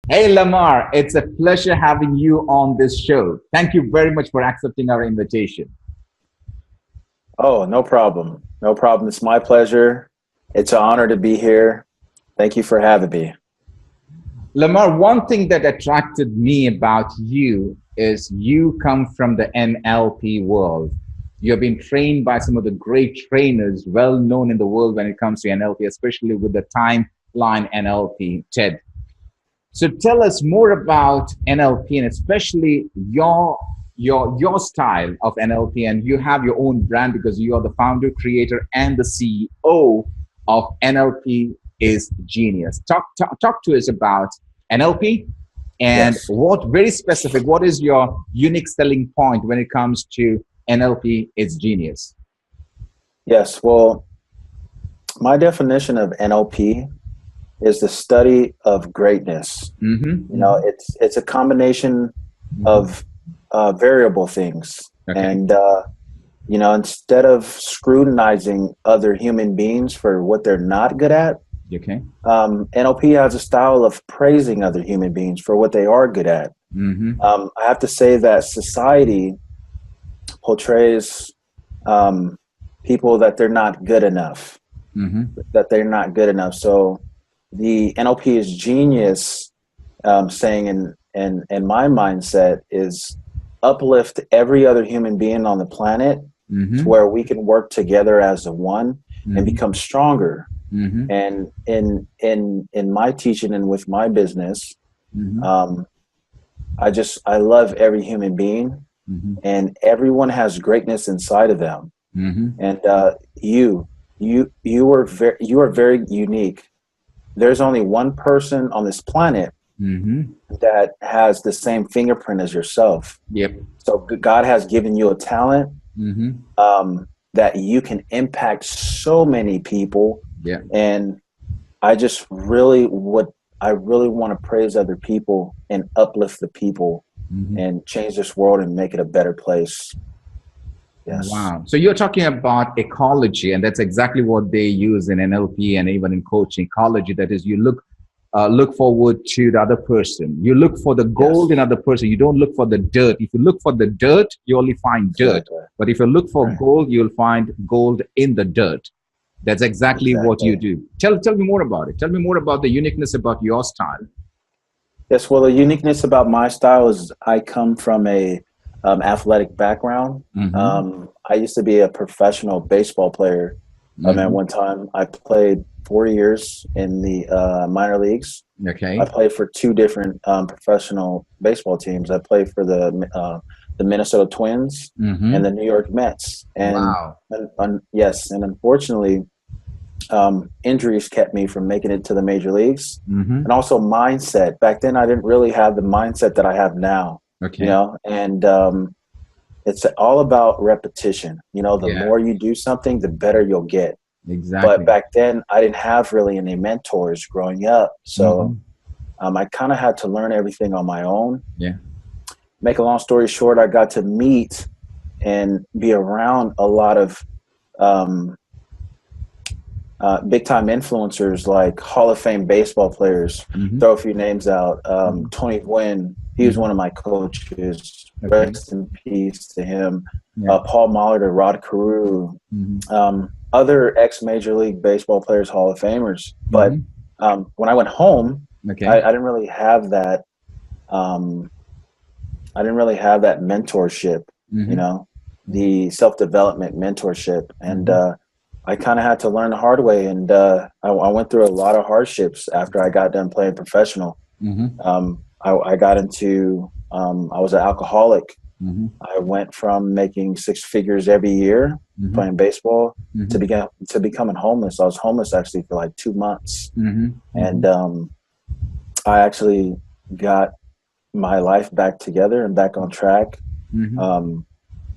Hey, Lamar, it's a pleasure having you on this show. Thank you very much for accepting our invitation. Oh, no problem. No problem. It's my pleasure. It's an honor to be here. Thank you for having me. Lamar, one thing that attracted me about you is you come from the NLP world. You have been trained by some of the great trainers, well known in the world when it comes to NLP, especially with the timeline NLP, TED. So tell us more about NLP and especially your style of NLP. And you have your own brand because you are the founder, creator, and the CEO of NLP is Genius. Talk to us about NLP and Yes. what very specific. What is your unique selling point when it comes to NLP is Genius? Yes. Well, my definition of NLP is the study of greatness. Mm-hmm, You know, mm-hmm, it's a combination mm-hmm. of variable things, Okay. and instead of scrutinizing other human beings for what they're not good at, Okay. NLP has a style of praising other human beings for what they are good at. Mm-hmm, I have to say that society portrays um, people that they're not good enough, mm-hmm. So the NLP is genius, saying in my mindset is uplift every other human being on the planet to Mm-hmm. where we can work together as a one and Mm-hmm. become stronger. Mm-hmm. And in my teaching and with my business, Mm-hmm. um, I love every human being, Mm-hmm. and everyone has greatness inside of them. Mm-hmm. And you are very unique. There's only one person on this planet Mm-hmm. that has the same fingerprint as yourself. Yep. So God has given you a talent, Mm-hmm. that you can impact so many people. Yeah. And I just really would I really want to praise other people and uplift the people Mm-hmm. and change this world and make it a better place. Yes. Wow. So you're talking about ecology, and that's exactly what they use in NLP and even in coaching. Ecology, that is, you look forward to the other person. You look for the gold Yes. in other person. You don't look for the dirt. If you look for the dirt, you only find dirt. Exactly. But if you look for Right. gold, you'll find gold in the dirt. That's exactly what you Exactly. do. Tell me more about it. Tell me more about the uniqueness about your style. Yes. Well, the uniqueness about my style is I come from a athletic background. Mm-hmm. I used to be a professional baseball player. At Mm-hmm. one time, I played 4 years in the minor leagues. I Okay. played for two different professional baseball teams. I played for the Minnesota Twins and Mm-hmm. the New York Mets. Wow. Yes, and unfortunately, injuries kept me from making it to the major leagues, Mm-hmm. and also mindset. Back then, I didn't really have the mindset that I have now. Okay. And it's all about repetition. The Yeah. more you do something, the better you'll get. But Exactly. back then, I didn't have really any mentors growing up, so Mm-hmm. I kind of had to learn everything on my own. Yeah. Make a long story short, I got to meet and be around a lot of um, big time influencers like Hall of Fame baseball players. Mm-hmm. Throw a few names out. Mm-hmm. Tony Gwynn, he was one Mm-hmm. of my coaches. Okay. Rest in peace to him. Yeah. Paul Molitor, Rod Carew, Mm-hmm. other ex Major League Baseball players, Hall of Famers. But Mm-hmm. when I went home, Okay. I didn't really have that. Um, I didn't really have that mentorship, you Mm-hmm. know, the self development mentorship, and Mm-hmm. I kind of had to learn the hard way. And I went through a lot of hardships after I got done playing professional. Mm-hmm. I got into I was an alcoholic. Mm-hmm. I went from making six figures every year Mm-hmm. playing baseball Mm-hmm. to becoming homeless. I was homeless actually for like 2 months, Mm-hmm. Mm-hmm. and I actually got my life back together and back on track. Mm-hmm. Um,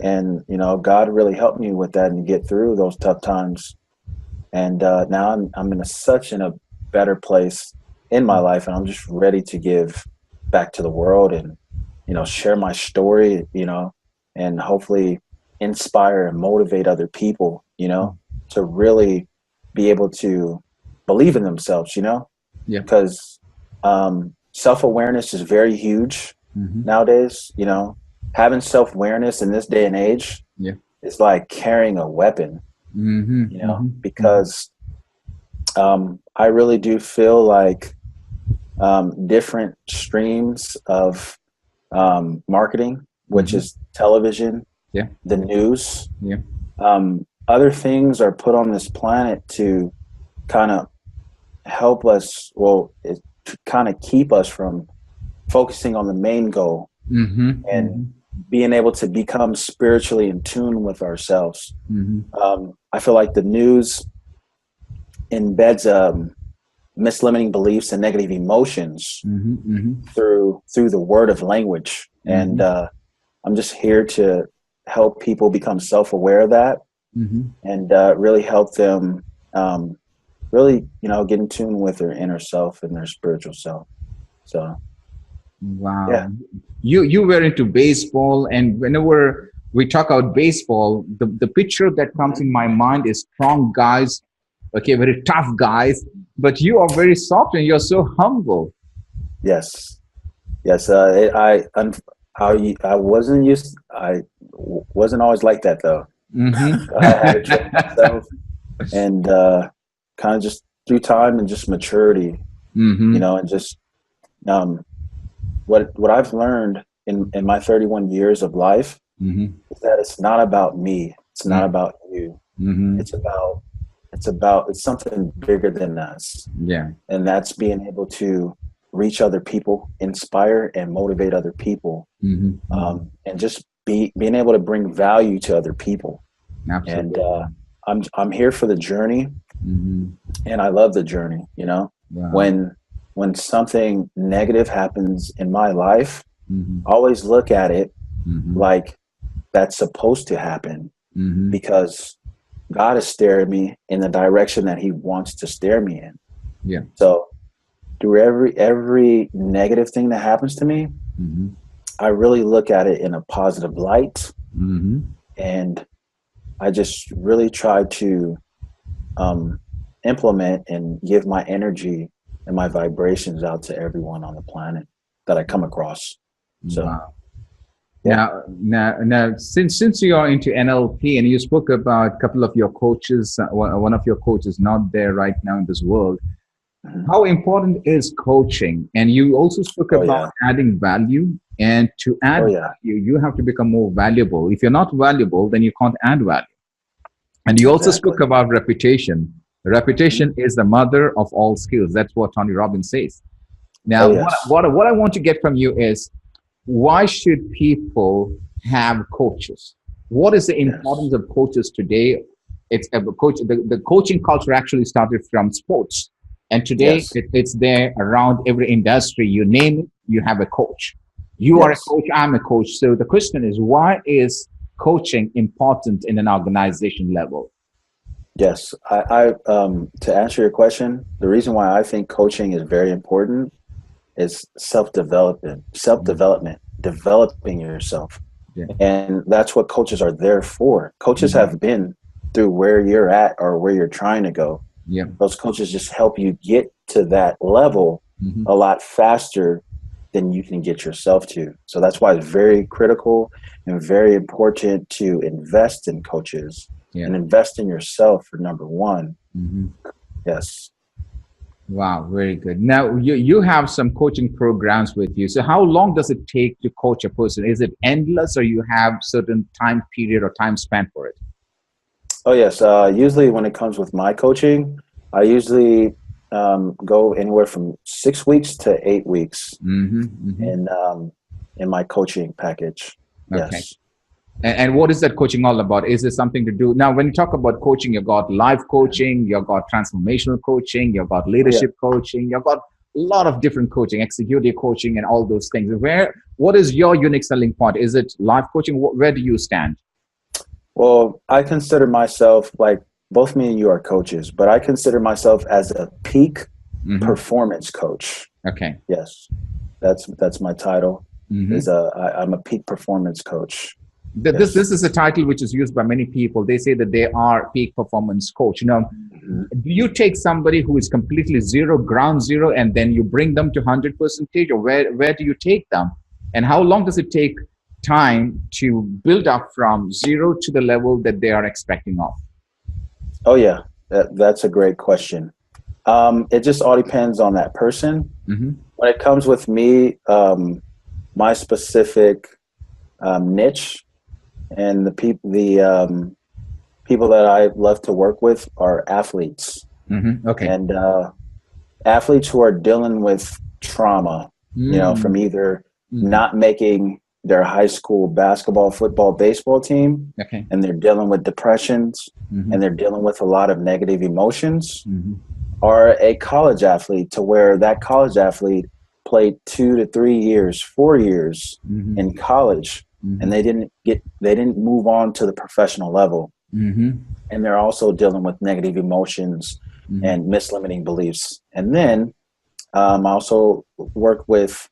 and God really helped me with that and get through those tough times. And now I'm in such in a better place in my life, and I'm just ready to give back to the world and share my story, and hopefully inspire and motivate other people, to really be able to believe in themselves, Yep. because self-awareness is very huge nowadays. You know, having self-awareness in this day and age is like carrying a weapon, you know, because I really do feel like different streams of marketing, which is television, the news, other things are put on this planet to kind of help us, to kind of keep us from focusing on the main goal and being able to become spiritually in tune with ourselves. I feel like the news embeds mislimiting beliefs and negative emotions through the word of language. And I'm just here to help people become self-aware of that and really help them really, you know, get in tune with their inner self and their spiritual self. So, wow. Yeah. You were into baseball, and whenever we talk about baseball, the picture that comes in my mind is strong guys, okay, very tough guys, but you are very soft and you're so humble. Yes. I wasn't always like that though. I had to train myself, and kind of just through time and just maturity, you know, and just what I've learned in my 31 years of life is that it's not about me. It's not about you. It's something bigger than us. Yeah. And that's being able to reach other people, inspire and motivate other people, and just being able to bring value to other people. Absolutely. And I'm here for the journey, and I love the journey. You know, when something negative happens in my life, always look at it like that's supposed to happen, because God is steering me in the direction that He wants to steer me in. Yeah. So through every negative thing that happens to me, I really look at it in a positive light, and I just really try to implement and give my energy and my vibrations out to everyone on the planet that I come across. So, now, since you are into NLP and you spoke about a couple of your coaches, one of your coaches not there right now in this world, how important is coaching? And you also spoke about adding value, and to add value, you have to become more valuable. If you're not valuable, then you can't add value. And you also spoke about reputation. Reputation is the mother of all skills. That's what Tony Robbins says. Now, what I want to get from you is, why should people have coaches? What is the importance of coaches today? It's a coach. The coaching culture actually started from sports, and today it's there around every industry. You name it, you have a coach. You are a coach. I'm a coach. So the question is, why is coaching important in an organization level? Yes, I to answer your question, the reason why I think coaching is very important is self-development, developing yourself. And that's what coaches are there for. Coaches have been through where you're at or where you're trying to go. Those coaches just help you get to that level a lot faster than you can get yourself to. So that's why it's very critical and very important to invest in coaches and invest in yourself for number one. Yes. Wow, very good. Now, you have some coaching programs with you. So how long does it take to coach a person? Is it endless, or you have certain time period or time span for it? Oh, yes. Usually when it comes with my coaching, I usually go anywhere from 6 weeks to 8 weeks in my coaching package. Okay. Yes. And what is that coaching all about? Is there something to do? Now, when you talk about coaching, you've got life coaching, you've got transformational coaching, you've got leadership coaching, you've got a lot of different coaching, executive coaching, and all those things. What is your unique selling point? Is it life coaching? Where do you stand? Well, I consider myself, like, both me and you are coaches, but I consider myself as a peak performance coach. Okay. Yes. That's my title. I'm a peak performance coach. This is a title which is used by many people. They say that they are peak performance coach. You know, do you take somebody who is completely zero, ground zero, and then you bring them to 100% or where do you take them? And how long does it take time to build up from zero to the level that they are expecting of? Oh yeah, that's a great question. It just all depends on that person. When it comes with me, my specific niche and the people that I love to work with are athletes. Okay. And athletes who are dealing with trauma, from either not making their high school basketball, football, baseball team, Okay. and they're dealing with depressions, and they're dealing with a lot of negative emotions, or a college athlete to where that college athlete played 2 to 3 years, 4 years in college, and they didn't move on to the professional level. And they're also dealing with negative emotions and mislimiting beliefs. And then I also work with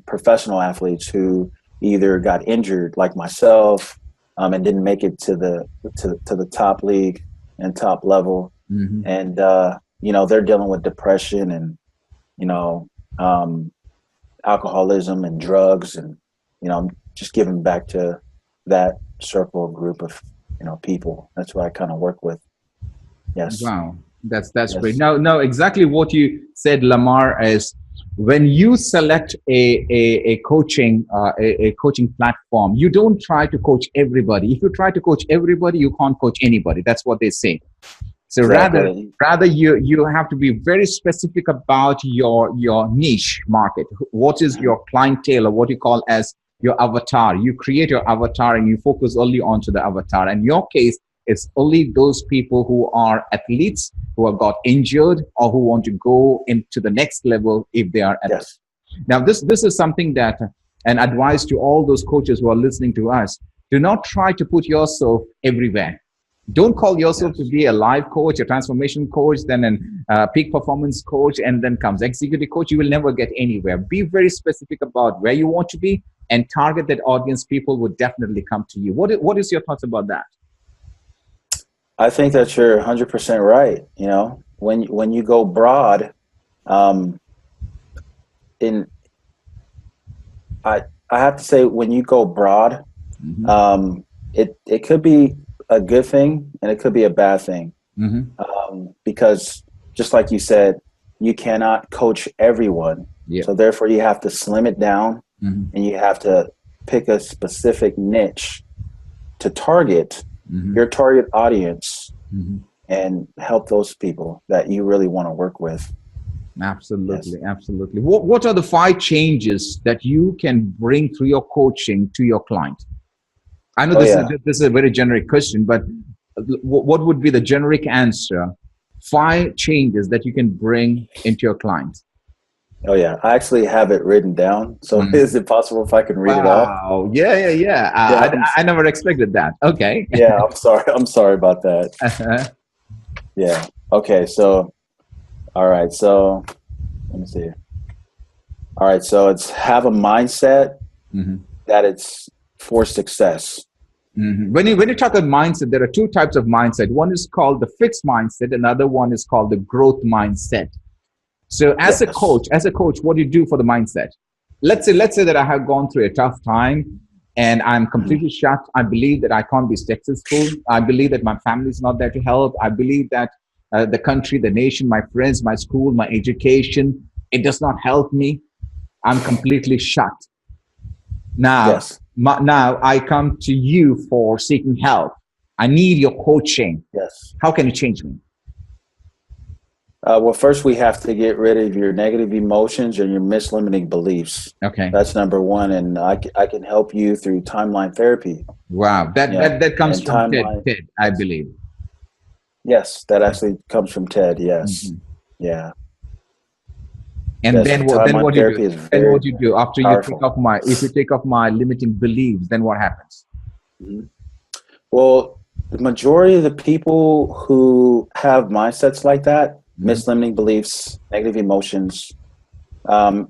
professional athletes who either got injured, like myself, and didn't make it to the top league and top level, and they're dealing with depression and alcoholism and drugs, and just giving back to that circle group of people. That's what I kind of work with. Yes. Wow, that's great. Now, exactly what you said, Lamar, is when you select a coaching platform, you don't try to coach everybody. If you try to coach everybody, you can't coach anybody. That's what they say. So Exactly. rather you have to be very specific about your niche market. What is your clientele, or what you call as your avatar? You create your avatar and you focus only onto the avatar. In your case, it's only those people who are athletes who have got injured or who want to go into the next level if they are athletes. Yes. Now, this is something that an advice to all those coaches who are listening to us: do not try to put yourself everywhere. Don't call yourself to be a life coach, a transformation coach, then a peak performance coach, and then comes executive coach. You will never get anywhere. Be very specific about where you want to be and target that audience. People would definitely come to you. What is your thoughts about that? I think that you're 100% right. When you go broad, I have to say, when you go broad, it could be a good thing and it could be a bad thing, because just like you said, you cannot coach everyone. So therefore you have to slim it down, and you have to pick a specific niche to target your target audience, and help those people that you really want to work with. Absolutely. Yes. Absolutely. What are the 5 changes that you can bring through your coaching to your client? I know this is a very generic question, but what would be the generic answer? 5 changes that you can bring into your client. Oh yeah, I actually have it written down. So is it possible if I can read it off? Wow. Yeah. I never expected that. Okay. Yeah, I'm sorry about that. Yeah. Okay. So, all right. So let me see. All right. So it's have a mindset that it's for success. When you talk about mindset, there are 2 types of mindset. One is called the fixed mindset. Another one is called the growth mindset. So as a coach, what do you do for the mindset? Let's say that I have gone through a tough time and I'm completely shut. I believe that I can't be successful. I believe that my family is not there to help. I believe that the country, the nation, my friends, my school, my education, it does not help me. I'm completely shut. Now, now I come to you for seeking help. I need your coaching. Yes. How can you change me? Well, first we have to get rid of your negative emotions and your mislimiting beliefs. Okay. That's number 1. And I can help you through timeline therapy. Wow. That comes from TED, I believe. Yes, that actually comes from TED. Yes. Yeah. And then what do you do? Then what do you do after you take off my limiting beliefs? Then what happens? Well, the majority of the people who have mindsets like that, mislimiting beliefs, negative emotions,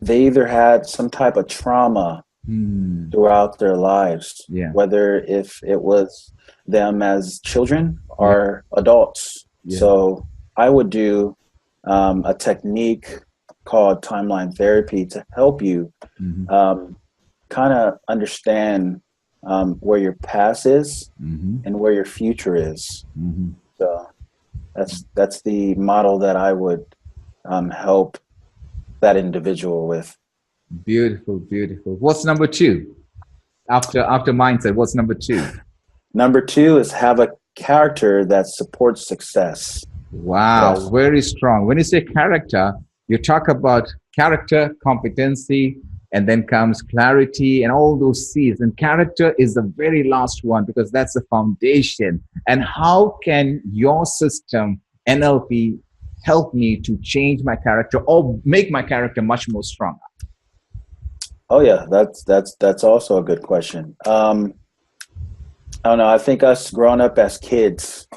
they either had some type of trauma throughout their lives, whether if it was them as children or adults. Yeah. So I would do a technique called timeline therapy to help you Mm-hmm. kind of understand where your past is Mm-hmm. and where your future is. Mm-hmm. So that's the model that I would help that individual with. Beautiful, beautiful. What's number two? After mindset, what's number two? Number two is have a character that supports success. Wow, Yes. very strong. When you say character, you talk about character, competency, and then comes clarity and all those C's. And character is the very last one because that's the foundation. And how can your system, NLP, help me to change my character or make my character much more stronger? Oh yeah, that's also a good question. I don't know. I think us growing up as kids,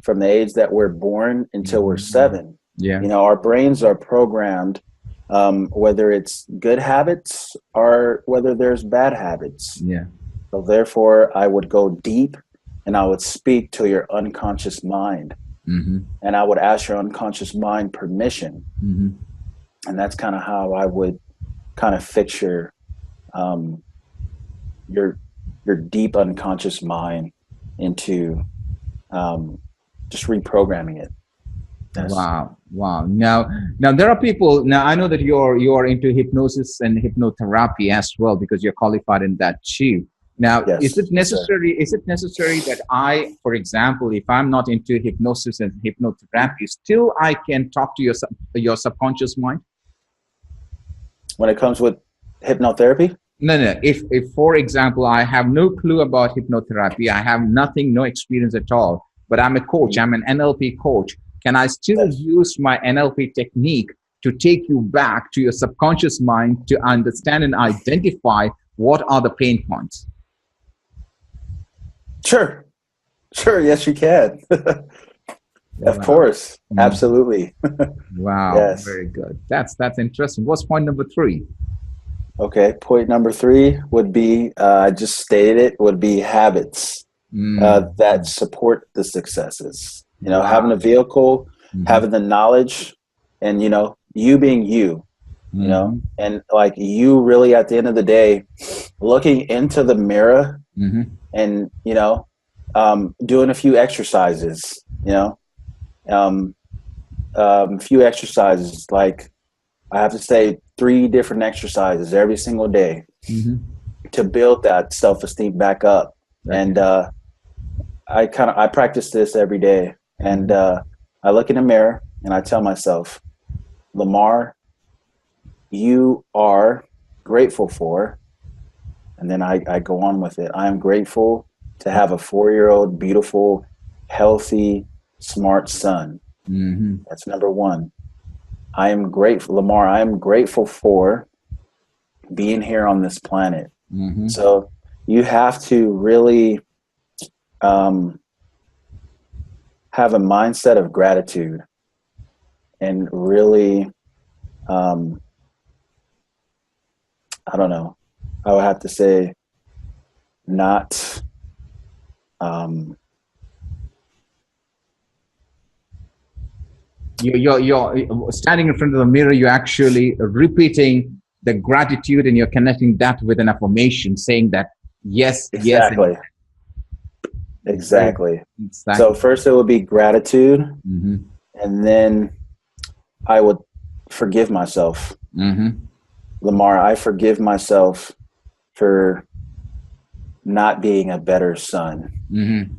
from the age that we're born until we're Mhm. 7, Yeah. our brains are programmed, whether it's good habits or whether there's bad habits. Yeah. So therefore, I would go deep and I would speak to your unconscious mind, Mm-hmm. and I would ask your unconscious mind permission. Mm-hmm. And that's kind of how I would kind of fix um, your deep unconscious mind into just reprogramming it. Yes. Wow, wow. Now there are people. Now I know that you're into hypnosis and hypnotherapy as well because you're qualified in that too. Now, is Yes. it Yes, sir. necessary? Is it necessary that I, for example, if I'm not into hypnosis and hypnotherapy, still I can talk to your subconscious mind? When it comes with hypnotherapy, No, no. If for example, I have no clue about hypnotherapy, I have nothing, no experience at all, but I'm a coach, I'm an NLP coach. Can I still yes. use my NLP technique to take you back to your subconscious mind to understand and identify what are the pain points? Sure. Sure. Yes, you can. Of Wow. course. Mhm. Absolutely. Wow. Yes. Very good. That's interesting. What's point number three? Okay. Point number 3 would be, I just stated it, would be habits that Mm. support the successes. Having a Wow. vehicle, Hmm. having the knowledge, and, you being you, Hmm. and like you really at the end of the day, looking into the mirror Hmm. and, doing a few exercises, um, few exercises, like I have to say 3 different exercises every single day Hmm. to build that self-esteem back up. Okay. And I practice this every day, and Hmm. I look in the mirror and I tell myself, Lamar, you are grateful for, and then I go on with it. I am grateful to have a 4-year-old, beautiful, healthy, smart son. Hmm. That's number 1. I am grateful, Lamar. I am grateful for being here on this planet. Hmm. So you have to really um, have a mindset of gratitude and really, um, I don't know, I would have to say, not, um, You're standing in front of the mirror, you're actually repeating the gratitude and you're connecting that with an affirmation saying that yes, yes, and exactly, very exactly. So exactly. first it would be gratitude, Mm-hmm. and then I would forgive myself. Mm-hmm. Lamar, I forgive myself for not being a better son. Mm-hmm.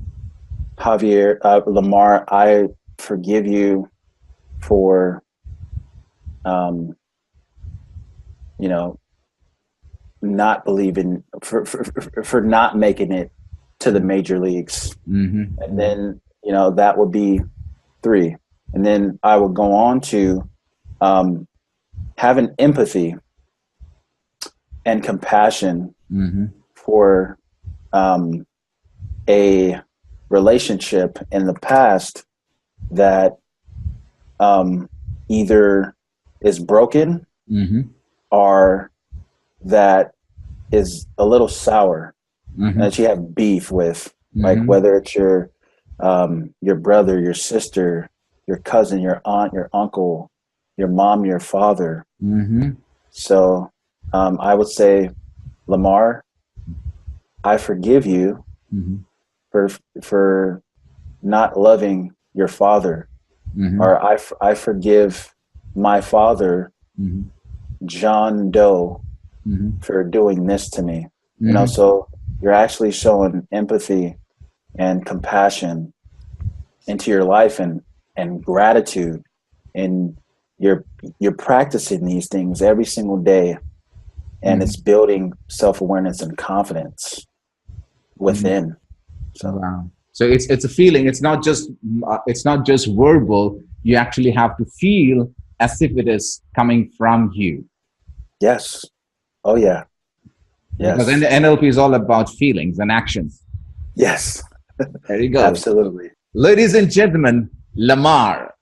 Javier, Lamar, I forgive you for, um, you know, not believing, for not making it to the major leagues. And Mm-hmm. then, that would be 3. And then I would go on to um, having empathy and compassion Mm-hmm. for um, a relationship in the past that either is broken Mm-hmm. or that is a little sour, Mm-hmm. that you have beef with, like Mm-hmm. whether it's your your brother, your sister, your cousin, your aunt, your uncle, your mom, your father. Mm-hmm. So I would say, Lamar, I forgive you Mm-hmm. for not loving your father, Mm-hmm. or I forgive my father, Mm-hmm. John Doe, Mm-hmm. for doing this to me. You know, Mm-hmm. so you're actually showing empathy and compassion into your life, and gratitude, and you're practicing these things every single day, and Mm-hmm. it's building self-awareness and confidence Mm-hmm. within. So Wow. So it's a feeling. It's not just verbal. You actually have to feel as if it is coming from you. yes. Oh yeah. Because Yes. NLP is all about feelings and actions. Yes. There you go. Absolutely. Ladies and gentlemen, Lamar.